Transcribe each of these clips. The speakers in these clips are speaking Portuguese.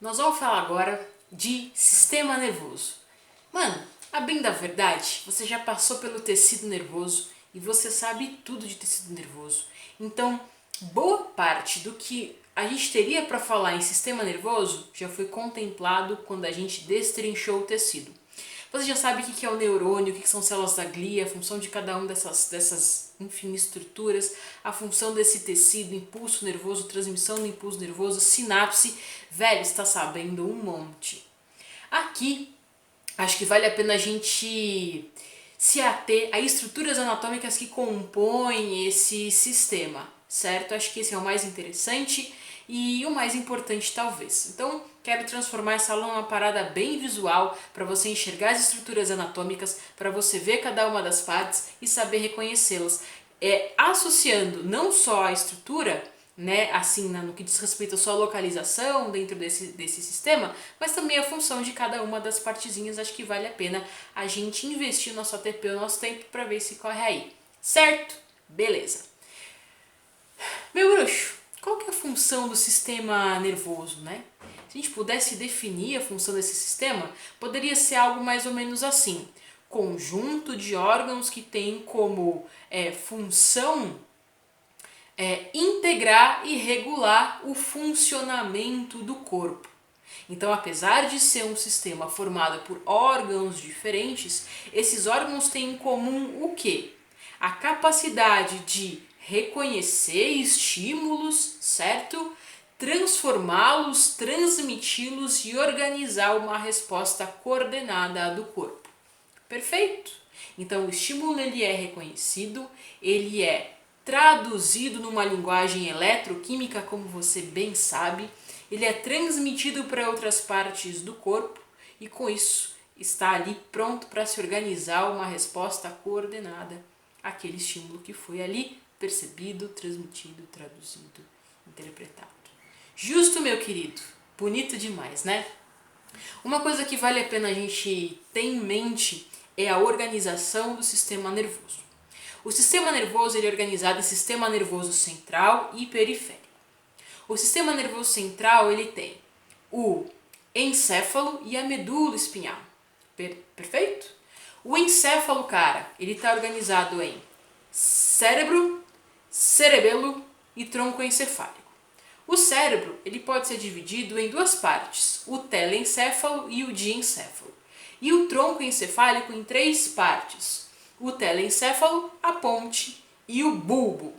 Nós vamos falar agora de sistema nervoso. Mano, a bem da verdade, você já passou pelo tecido nervoso e você sabe tudo de tecido nervoso. Então, boa parte do que a gente teria para falar em sistema nervoso já foi contemplado quando a gente destrinchou o tecido. Você já sabe o que é o neurônio, o que são células da glia, a função de cada uma dessas estruturas, a função desse tecido, impulso nervoso, transmissão do impulso nervoso, sinapse. Velho, está sabendo um monte. Aqui, acho que vale a pena a gente se ater a estruturas anatômicas que compõem esse sistema, certo? Acho que esse é o mais interessante e o mais importante talvez. Então, quero transformar essa aula numa parada bem visual para você enxergar as estruturas anatômicas, para você ver cada uma das partes e saber reconhecê-las. Associando não só a estrutura, né, assim, no que diz respeito à sua localização dentro desse sistema, mas também a função de cada uma das partezinhas. Acho que vale a pena a gente investir o nosso ATP, o nosso tempo, para ver se corre aí. Certo? Beleza. Meu bruxo, qual que é a função do sistema nervoso, né? Se a gente pudesse definir a função desse sistema, poderia ser algo mais ou menos assim: conjunto de órgãos que tem como função integrar e regular o funcionamento do corpo. Então, apesar de ser um sistema formado por órgãos diferentes, esses órgãos têm em comum o quê? A capacidade de reconhecer estímulos, certo? Transformá-los, transmiti-los e organizar uma resposta coordenada do corpo. Perfeito? Então, o estímulo ele é reconhecido, ele é traduzido numa linguagem eletroquímica, como você bem sabe, ele é transmitido para outras partes do corpo e com isso está ali pronto para se organizar uma resposta coordenada àquele estímulo que foi ali percebido, transmitido, traduzido, interpretado. Justo, meu querido? Bonito demais, né? Uma coisa que vale a pena a gente ter em mente é a organização do sistema nervoso. O sistema nervoso ele é organizado em sistema nervoso central e periférico. O sistema nervoso central ele tem o encéfalo e a medula espinhal. Perfeito? O encéfalo, cara, ele está organizado em cérebro, cerebelo e tronco encefálico. O cérebro ele pode ser dividido em duas partes, o telencéfalo e o diencéfalo. E o tronco encefálico em três partes, o telencéfalo, a ponte e o bulbo.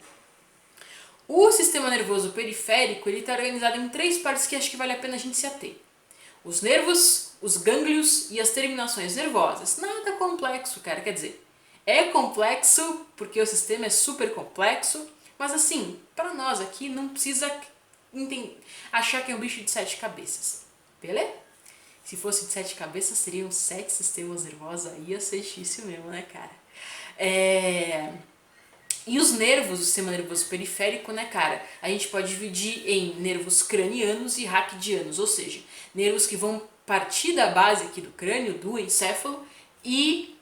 O sistema nervoso periférico ele está organizado em três partes que acho que vale a pena a gente se ater. Os nervos, os gânglios e as terminações nervosas. Nada complexo, cara, quer dizer, é complexo porque o sistema é super complexo, mas assim, para nós aqui não precisa achar que é um bicho de 7 cabeças, beleza? Se fosse de 7 cabeças, seriam 7 sistemas nervosos, aí ia ser difícil mesmo, né, cara? E os nervos do sistema nervoso periférico, né, cara? A gente pode dividir em nervos cranianos e raquidianos, ou seja, nervos que vão partir da base aqui do crânio, do encéfalo, e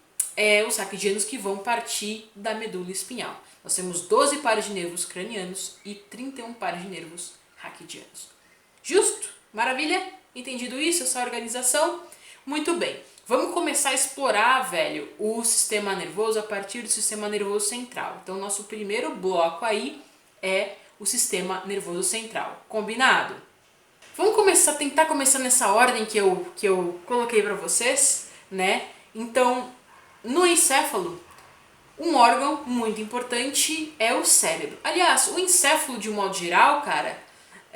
os raquidianos que vão partir da medula espinhal. Nós temos 12 pares de nervos cranianos e 31 pares de nervos raquidianos. Justo? Maravilha? Entendido isso, essa organização? Muito bem. Vamos começar a explorar, velho, o sistema nervoso a partir do sistema nervoso central. Então, nosso primeiro bloco aí é o sistema nervoso central. Combinado? Vamos tentar começar nessa ordem que eu coloquei para vocês, né? Então, no encéfalo, um órgão muito importante é o cérebro. Aliás, o encéfalo, de um modo geral, cara,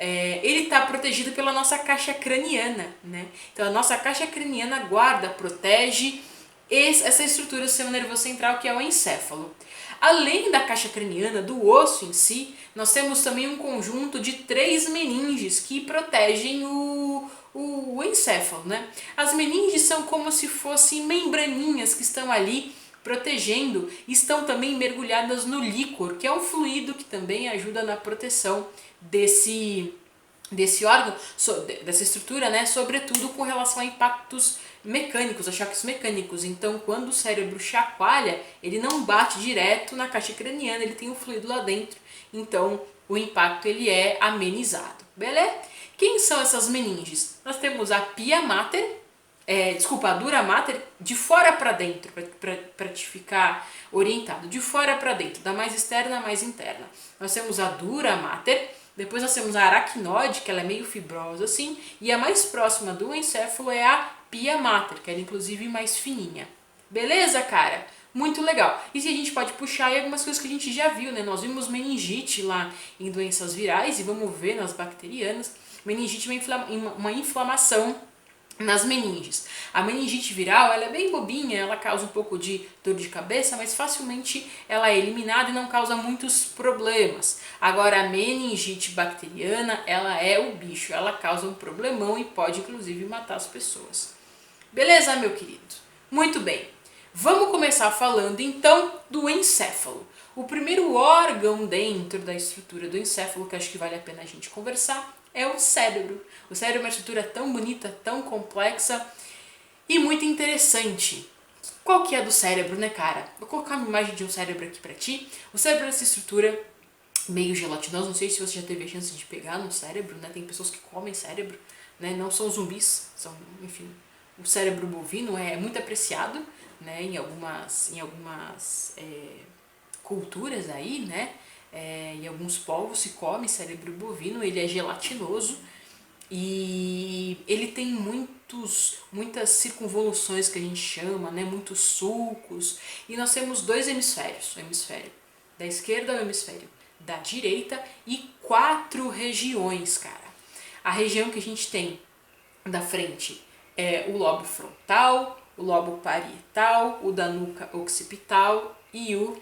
ele está protegido pela nossa caixa craniana, né? Então a nossa caixa craniana guarda, protege essa estrutura do sistema nervoso central que é o encéfalo. Além da caixa craniana, do osso em si, nós temos também um conjunto de 3 meninges que protegem o encéfalo, né? As meninges são como se fossem membraninhas que estão ali protegendo, estão também mergulhadas no líquor, que é um fluido que também ajuda na proteção desse órgão, dessa estrutura, né? Sobretudo com relação a impactos mecânicos, a choques mecânicos. Então, quando o cérebro chacoalha, ele não bate direto na caixa craniana, ele tem um fluido lá dentro. Então, o impacto ele é amenizado, beleza? Quem são essas meninges? Nós temos a pia mater, a dura mater, de fora para dentro, para te ficar orientado, de fora para dentro, da mais externa à mais interna. Nós temos a dura mater, depois nós temos a aracnoide, que ela é meio fibrosa assim, e a mais próxima do encéfalo é a pia mater, que ela é inclusive mais fininha. Beleza, cara? Muito legal. E se a gente pode puxar aí algumas coisas que a gente já viu, né? Nós vimos meningite lá em doenças virais e vamos ver nas bacterianas. Meningite é uma inflamação nas meninges. A meningite viral, ela é bem bobinha, ela causa um pouco de dor de cabeça, mas facilmente ela é eliminada e não causa muitos problemas. Agora a meningite bacteriana, ela é o bicho, ela causa um problemão e pode inclusive matar as pessoas. Beleza, meu querido? Muito bem. Vamos começar falando então do encéfalo. O primeiro órgão dentro da estrutura do encéfalo que acho que vale a pena a gente conversar é o cérebro. O cérebro é uma estrutura tão bonita, tão complexa e muito interessante. Qual que é do cérebro, né, cara? Vou colocar uma imagem de um cérebro aqui pra ti. O cérebro é essa estrutura meio gelatinosa, não sei se você já teve a chance de pegar no cérebro, né? Tem pessoas que comem cérebro, né? Não são zumbis, são, enfim, o cérebro bovino é muito apreciado, né? Em algumas culturas aí, né? Em alguns povos se come cérebro bovino, ele é gelatinoso e ele tem muitas circunvoluções que a gente chama, né? Muitos sulcos. E nós temos dois hemisférios, o hemisfério da esquerda e o hemisfério da direita e 4 regiões, cara. A região que a gente tem da frente é o lobo frontal, o lobo parietal, o da nuca occipital e o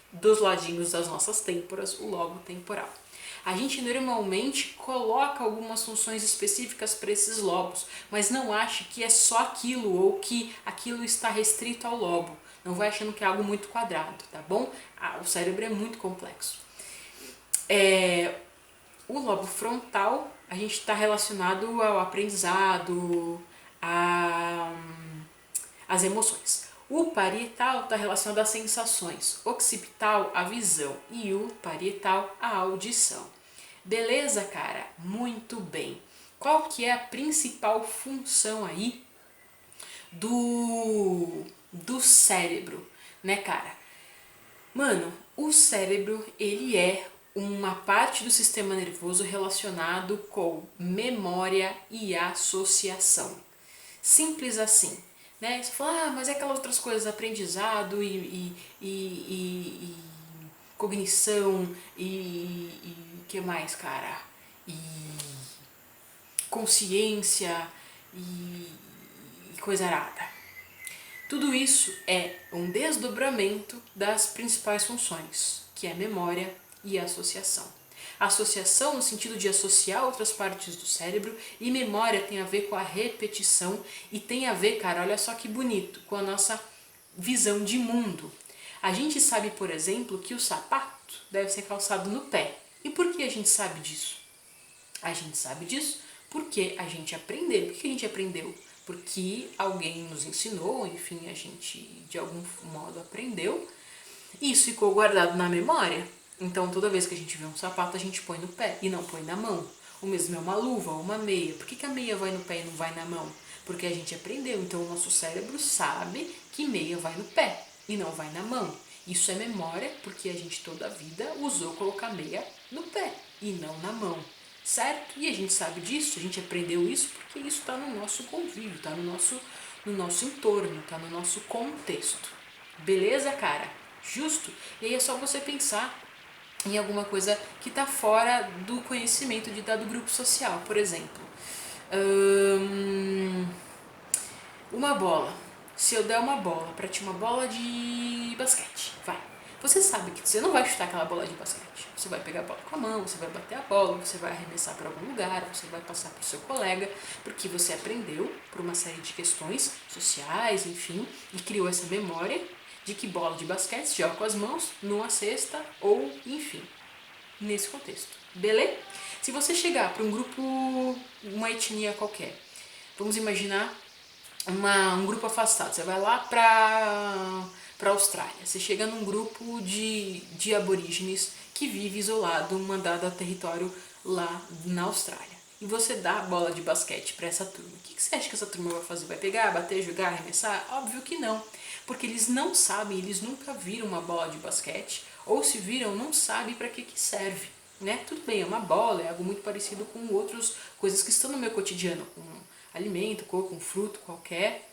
dos ladinhos das nossas têmporas, o lobo temporal. A gente normalmente coloca algumas funções específicas para esses lobos, mas não ache que é só aquilo ou que aquilo está restrito ao lobo. Não vai achando que é algo muito quadrado, tá bom? O cérebro é muito complexo. O lobo frontal, a gente está relacionado ao aprendizado, às emoções. O parietal está relacionado às sensações, occipital à visão e o parietal à audição. Beleza, cara? Muito bem. Qual que é a principal função aí do cérebro, né, cara? Mano, o cérebro, ele é uma parte do sistema nervoso relacionado com memória e associação. Simples assim. Né? Você fala, mas é aquelas outras coisas, aprendizado e cognição e que mais, cara? E consciência e coisa arada. Tudo isso é um desdobramento das principais funções, que é memória e associação. Associação no sentido de associar outras partes do cérebro e memória tem a ver com a repetição e tem a ver, cara, olha só que bonito, com a nossa visão de mundo. A gente sabe, por exemplo, que o sapato deve ser calçado no pé. E por que a gente sabe disso? A gente sabe disso porque a gente aprendeu. Por que a gente aprendeu? Porque alguém nos ensinou, enfim, a gente de algum modo aprendeu. E isso ficou guardado na memória. Então toda vez que a gente vê um sapato, a gente põe no pé e não põe na mão. O mesmo é uma luva ou uma meia. Por que a meia vai no pé e não vai na mão? Porque a gente aprendeu. Então o nosso cérebro sabe que meia vai no pé e não vai na mão. Isso é memória porque a gente toda a vida usou colocar meia no pé e não na mão. Certo? E a gente sabe disso, a gente aprendeu isso porque isso está no nosso convívio, está no nosso entorno, está no nosso contexto. Beleza, cara? Justo? E aí é só você pensar em alguma coisa que está fora do conhecimento do grupo social. Por exemplo, uma bola. Se eu der uma bola para ti, uma bola de basquete, vai. Você sabe que você não vai chutar aquela bola de basquete. Você vai pegar a bola com a mão, você vai bater a bola, você vai arremessar para algum lugar, você vai passar para o seu colega, porque você aprendeu por uma série de questões sociais, enfim, e criou essa memória de que bola de basquete se joga com as mãos, numa cesta ou, enfim, nesse contexto. Beleza? Se você chegar para um grupo, uma etnia qualquer, vamos imaginar um grupo afastado, você vai lá para Austrália, você chega num grupo de aborígenes que vive isolado, mandado a território lá na Austrália. e você dá a bola de basquete para essa turma. O que você acha que essa turma vai fazer? Vai pegar, bater, jogar, arremessar? Óbvio que não, porque eles não sabem, eles nunca viram uma bola de basquete, ou se viram, não sabem para que serve. Né? Tudo bem, é uma bola, é algo muito parecido com outras coisas que estão no meu cotidiano, com alimento, cor, com fruto qualquer,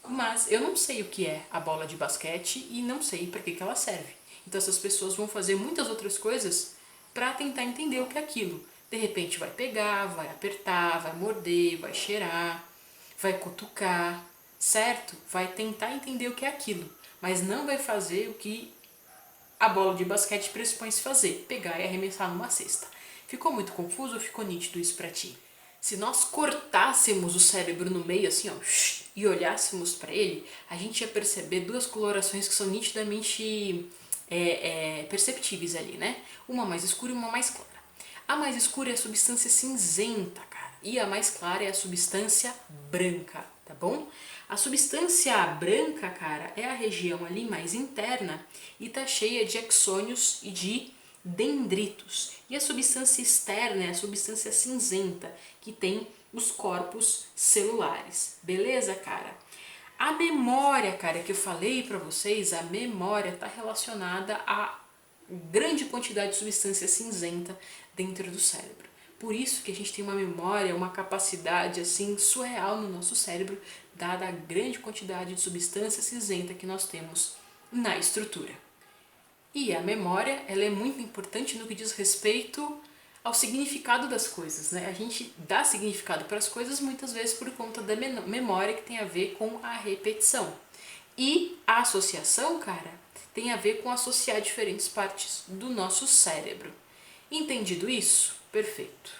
mas eu não sei o que é a bola de basquete e não sei para que ela serve. Então essas pessoas vão fazer muitas outras coisas para tentar entender o que é aquilo. De repente vai pegar, vai apertar, vai morder, vai cheirar, vai cutucar, certo? Vai tentar entender o que é aquilo, mas não vai fazer o que a bola de basquete pressupõe-se fazer, pegar e arremessar numa cesta. Ficou muito confuso ou ficou nítido isso pra ti? Se nós cortássemos o cérebro no meio assim, ó, e olhássemos para ele, a gente ia perceber duas colorações que são nitidamente perceptíveis ali, né? Uma mais escura e uma mais clara. A mais escura é a substância cinzenta, cara, e a mais clara é a substância branca, tá bom? A substância branca, cara, é a região ali mais interna e tá cheia de axônios e de dendritos. E a substância externa é a substância cinzenta, que tem os corpos celulares. Beleza, cara? A memória, cara, que eu falei pra vocês, a memória está relacionada a grande quantidade de substância cinzenta dentro do cérebro. Por isso que a gente tem uma memória, uma capacidade assim surreal no nosso cérebro, dada a grande quantidade de substância cinzenta que nós temos na estrutura. E a memória, ela é muito importante no que diz respeito ao significado das coisas, né? A gente dá significado para as coisas muitas vezes por conta da memória, que tem a ver com a repetição. E a associação, cara, tem a ver com associar diferentes partes do nosso cérebro. Entendido isso? Perfeito.